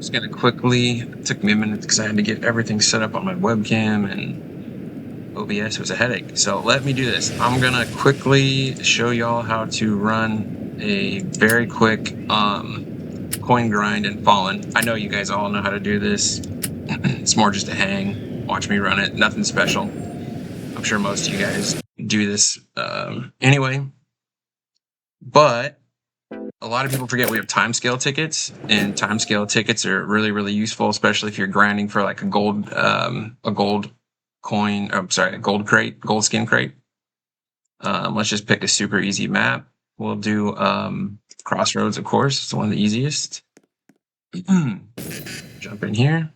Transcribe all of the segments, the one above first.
Just gonna quickly, it took me a minute because I had to get everything set up on my webcam, and OBS was a headache. So let me do this. I'm gonna quickly show y'all how to run a very quick coin grind in Fallen. I know you guys all know how to do this. It's more just a hang. Watch me run it. Nothing special. I'm sure most of you guys do this anyway. But a lot of people forget we have timescale tickets, and timescale tickets are really, really useful, especially if you're grinding for like a gold coin. I'm sorry, a gold crate, gold skin crate. Let's just pick a super easy map. We'll do Crossroads, of course. It's one of the easiest. Jump in here.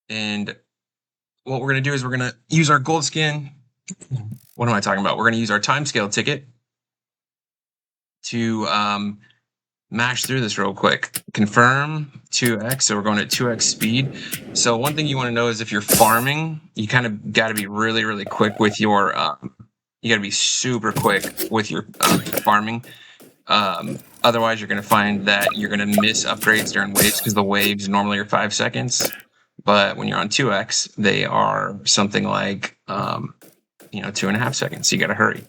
And what we're going to do is we're going to use our gold skin. What am I talking about? We're going to use our timescale ticket to mash through this real quick. Confirm 2x, so we're going at 2x speed. So one thing you want to know is if you're farming, you kind of got to be really, really quick with your, you got to be super quick with your farming. Otherwise, you're going to find that you're going to miss upgrades during waves because the waves normally are 5 seconds. But when you're on 2x, they are something like, 2.5 seconds. So you got to hurry.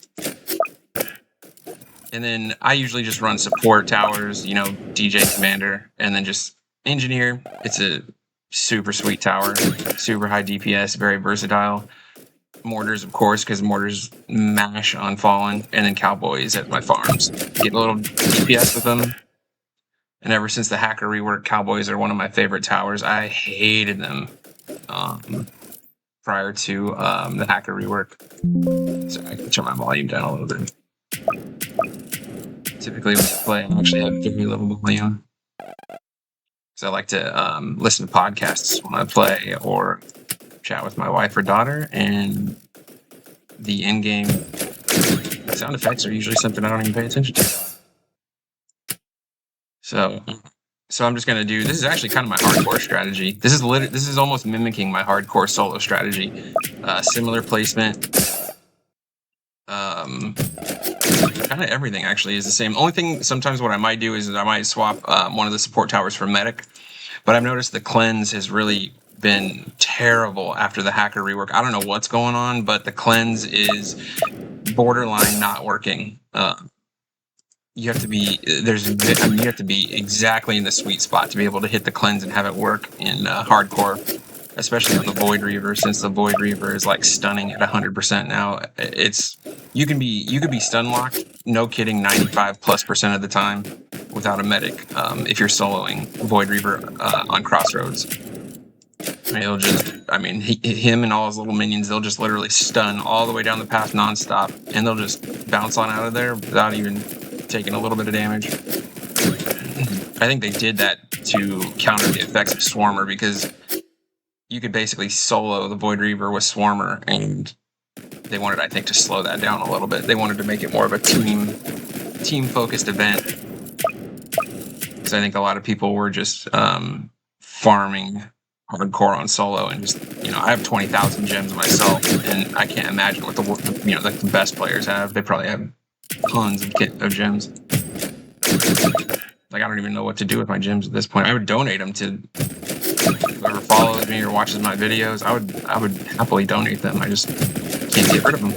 And then I usually just run support towers, DJ commander, and then just engineer. It's a super sweet tower, super high DPS, very versatile. Mortars, of course, because mortars mash on Fallen, and then Cowboys at my farms. Get a little DPS with them. And ever since the hacker rework, Cowboys are one of my favorite towers. I hated them prior to the hacker rework. Sorry, I can turn my volume down a little bit. Typically when I play, I actually have very little volume. So I like to listen to podcasts when I play or chat with my wife or daughter, and the in-game sound effects are usually something I don't even pay attention to. So I'm just gonna do. This is actually kind of my hardcore strategy. This is almost mimicking my hardcore solo strategy. Similar placement. Kind of everything actually is the same. Only thing sometimes what I might do is I might swap one of the support towers for medic. But I've noticed the cleanse has really been terrible after the hacker rework. I don't know what's going on, but the cleanse is borderline not working. You have to be you have to be exactly in the sweet spot to be able to hit the cleanse and have it work in hardcore, especially on the Void Reaver, since the Void Reaver is like stunning at 100% now. You could be stun locked, no kidding, 95+% of the time without a medic if you're soloing Void Reaver on Crossroads. He'll just, him and all his little minions, they'll just literally stun all the way down the path nonstop, and they'll just bounce on out of there without even taking a little bit of damage. I think they did that to counter the effects of Swarmer, because you could basically solo the Void Reaver with Swarmer, and they wanted, I think, to slow that down a little bit. They wanted to make it more of a team-focused event, because I think a lot of people were just farming hardcore on solo, and just, I have 20,000 gems myself, and I can't imagine what the best players have. They probably have tons of gems. Like, I don't even know what to do with my gems at this point. I would donate them to whoever follows me or watches my videos. I would happily donate them. I just can't get rid of them,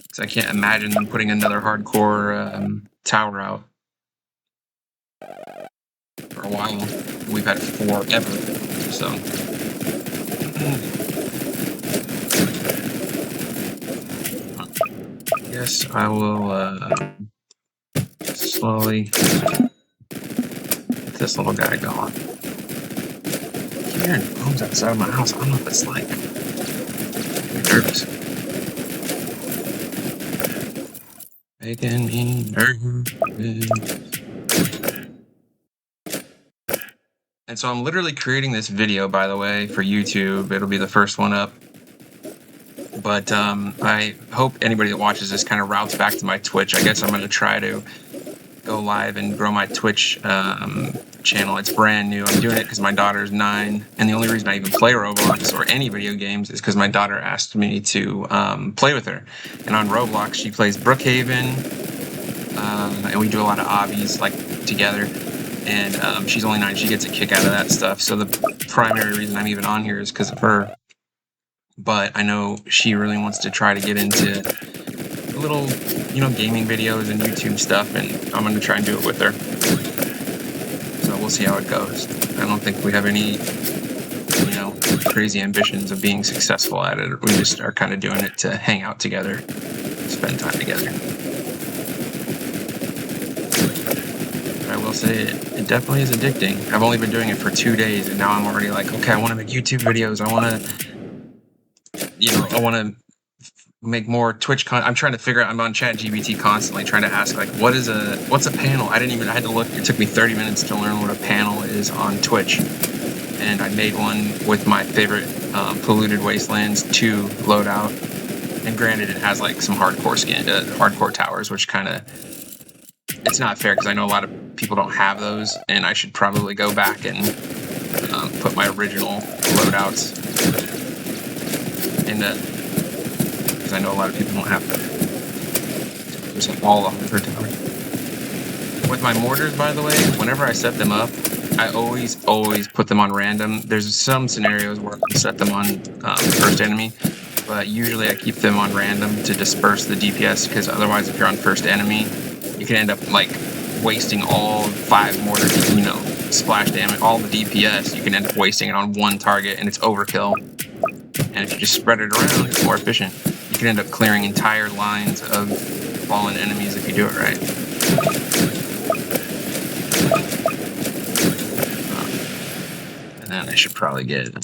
because I can't imagine them putting another hardcore tower out for a while. We've had it forever, so. Yes, I will slowly get this little guy going. I keep hearing bones outside of my house. I don't know what it's like. I'm nervous. Making me nervous. And so I'm literally creating this video, by the way, for YouTube. It'll be the first one up. But I hope anybody that watches this kind of routes back to my Twitch. I guess I'm going to try to go live and grow my Twitch channel. It's brand new. I'm doing it because my daughter's 9. And the only reason I even play Roblox or any video games is because my daughter asked me to play with her. And on Roblox, she plays Brookhaven, and we do a lot of obbies like together. And she's only 9. She gets a kick out of that stuff. So the primary reason I'm even on here is because of her. But I know she really wants to try to get into little, gaming videos and YouTube stuff, and I'm going to try and do it with her. So we'll see how it goes. I don't think we have any, crazy ambitions of being successful at it. We just are kind of doing it to hang out together, spend time together. But I will say it definitely is addicting. I've only been doing it for 2 days, and now I'm already like, okay, I want to make YouTube videos. I want to make more Twitch content. I'm trying to figure out, I'm on ChatGPT constantly trying to ask, like, what's a panel? I had to look. It took me 30 minutes to learn what a panel is on Twitch. And I made one with my favorite Polluted Wastelands 2 loadout. And granted, it has like some hardcore towers, which kind of, it's not fair because I know a lot of people don't have those, and I should probably go back and put my original loadouts in the, because I know a lot of people don't have them. There's like all of them per tower. With my mortars, by the way, whenever I set them up, I always put them on random. There's some scenarios where I can set them on first enemy, but usually I keep them on random to disperse the DPS, because otherwise if you're on first enemy, you can end up like wasting all 5 mortars, splash damage, all the DPS, you can end up wasting it on one target, and it's overkill. And if you just spread it around, it's more efficient. You can end up clearing entire lines of fallen enemies if you do it right. And then I should probably get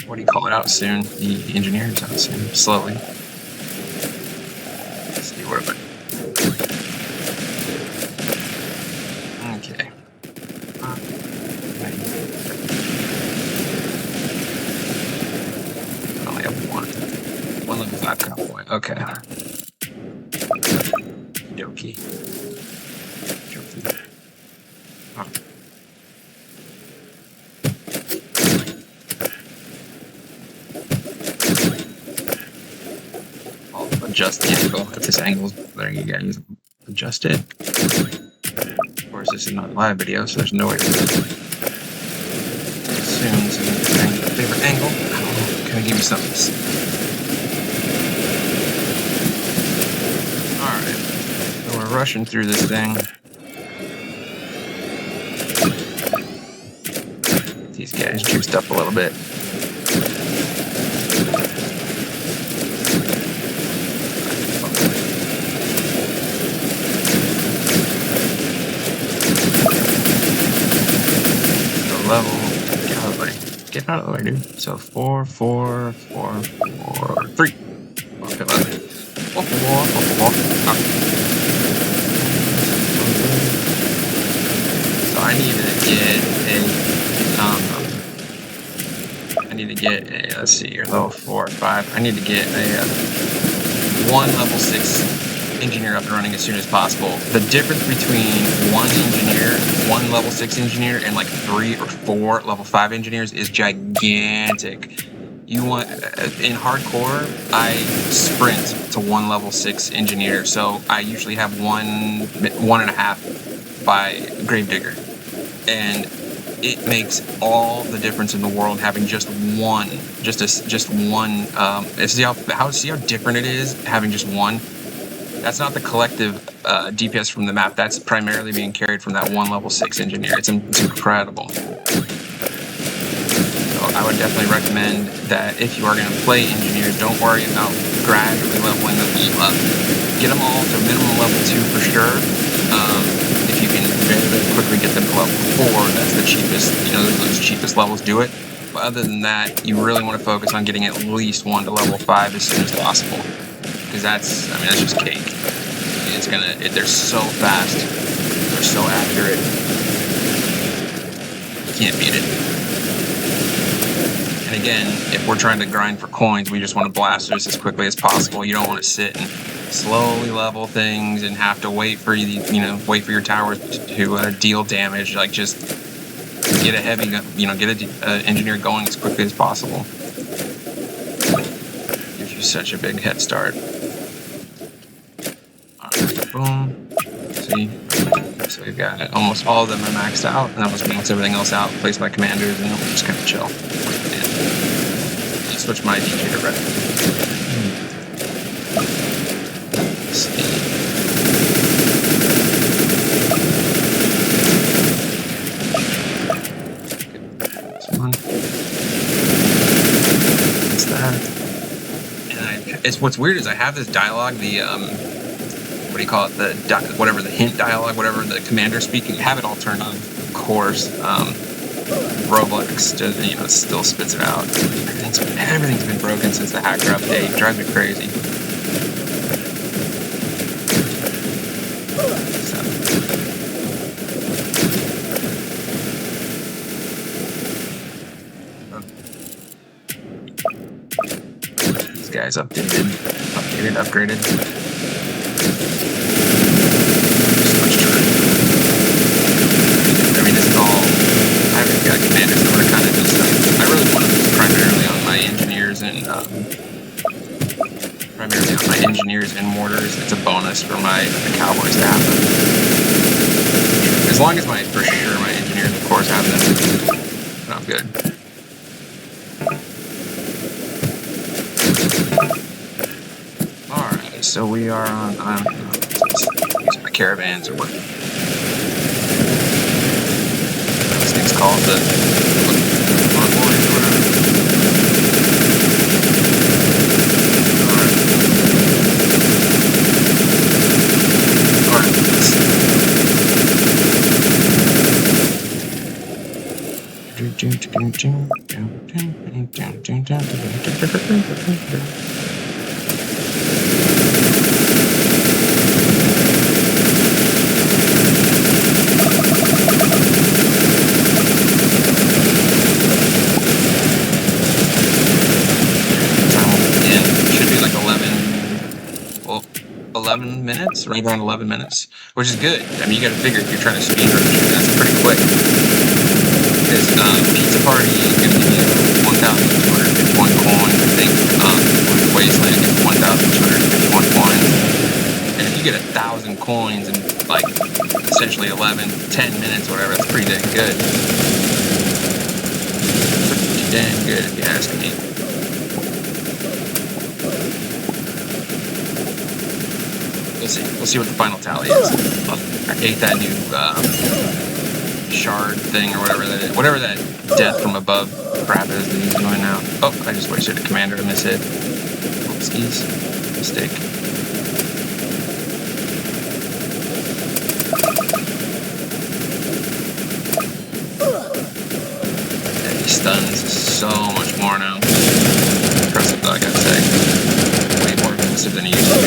what do you call it, out soon? The engineers out soon, slowly. Let's see, where am I? Okay. I only have one level 5 Cowboy. Okay. Dokie. Oh. I'll adjust the angle. If this angle's there, you guys adjust it. Of course, this is not a live video, so there's no way to assume some favorite angle. Can I give you something? Alright. So we're rushing through this thing. These guys juiced up a little bit. The level, get out of the way. Get out of the way, dude. So 4, 4, 4, 4, 3. Okay, 4, 4, 4, 4. So I need to get a, let's see here, level 4 or 5. I need to get a 1 level 6 engineer up and running as soon as possible. The difference between 1 level 6 engineer and like 3 or 4 level 5 engineers is gigantic. You want, in hardcore, I sprint to 1 level 6 engineer, so I usually have 1.5 by Gravedigger. And it makes all the difference in the world having just one. See how different it is having just one. That's not the collective DPS from the map. That's primarily being carried from that 1 level 6 engineer. It's incredible. So I would definitely recommend that if you are going to play engineers, don't worry about gradually leveling them up. Get them all to minimum level 2 for sure. If you can very quickly get them to level 4, that's the cheapest, those cheapest levels do it. But other than that, you really want to focus on getting at least 1 to level 5 as soon as possible. Because that's just cake. They're so fast. They're so accurate. You can't beat it. And again, if we're trying to grind for coins, we just want to blast this as quickly as possible. You don't want to sit and slowly level things and have to wait for your towers to deal damage. Like, just get a heavy, get an engineer going as quickly as possible. Gives you such a big head start. we've got almost all of them are maxed out, and I'll just max everything else out, place my commanders, and then we'll just kind of chill. I'll switch my DJ to red. Let's see. It's what's weird is I have this dialogue, the what do you call it, the whatever, the hint dialogue, whatever the commander speaking, have it all turned on, of course. Roblox does, you know, still spits it out. Everything's been broken since the hacker update. It drives me crazy. Guys updated, upgraded. I mean, this is all. I haven't got commanders that are kind of just. I really want to focus primarily on my engineers and mortars. It's a bonus for the Cowboys to have them. As long as for sure my engineers, of course, have them, then I'm good. Alright, so we are on, using my caravans or what this thing's called, the convoys or whatever. Should be like 11 minutes, right around 11 minutes, which is good. I mean, you got to figure if you're trying to speedrun, that's pretty quick. Because Pizza Party is going to give you 1,251 coins, I think. Wasteland gets 1,251 coins. And if you get 1,000 coins in like essentially 10 minutes, whatever, that's pretty dang good. Pretty dang good if you ask me. We'll see what the final tally is. I hate that new shard thing or whatever that is. Whatever that death from above crap is that he's doing now. Oh, I just wasted a commander to miss it. Oopsies. Mistake. Yeah, he stuns so much more now. Impressive though, I gotta say. Way more aggressive than he used to be.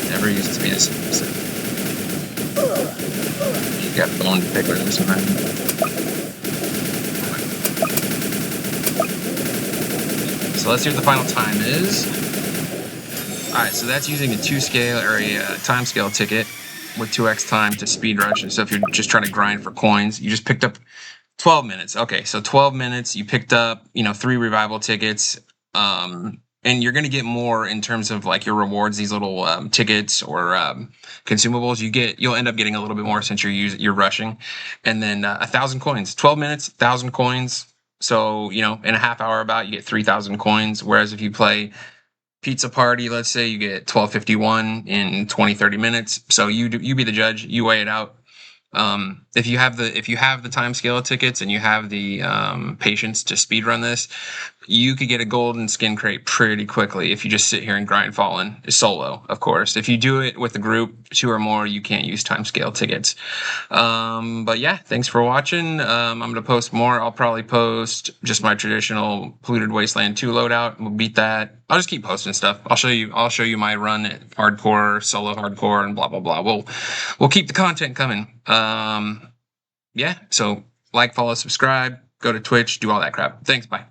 Never used to be this aggressive. You got bone to pick with him sometimes. So let's see what the final time is. Alright, so that's using a 2-scale or a timescale ticket with 2x time to speed rush. And so if you're just trying to grind for coins, you just picked up 12 minutes. Okay, so 12 minutes, you picked up, 3 revival tickets. And you're going to get more in terms of like your rewards, these little tickets or consumables. You'll end up getting a little bit more since you're rushing. And then 1,000 coins, 12 minutes, 1,000 coins. So, in a half hour about, you get 3,000 coins. Whereas if you play Pizza Party, let's say, you get 1251 in 20-30 minutes. So you be the judge, you weigh it out. If you have the timescale tickets and you have the patience to speedrun this, you could get a golden skin crate pretty quickly if you just sit here and grind Fallen solo, of course. If you do it with a group, 2 or more, you can't use timescale tickets. But yeah, thanks for watching. I'm going to post more. I'll probably post just my traditional Polluted Wasteland 2 loadout. We'll beat that. I'll just keep posting stuff. I'll show you my run at hardcore, solo hardcore, and blah, blah, blah. We'll keep the content coming. Yeah, so like, follow, subscribe, go to Twitch, do all that crap. Thanks, bye.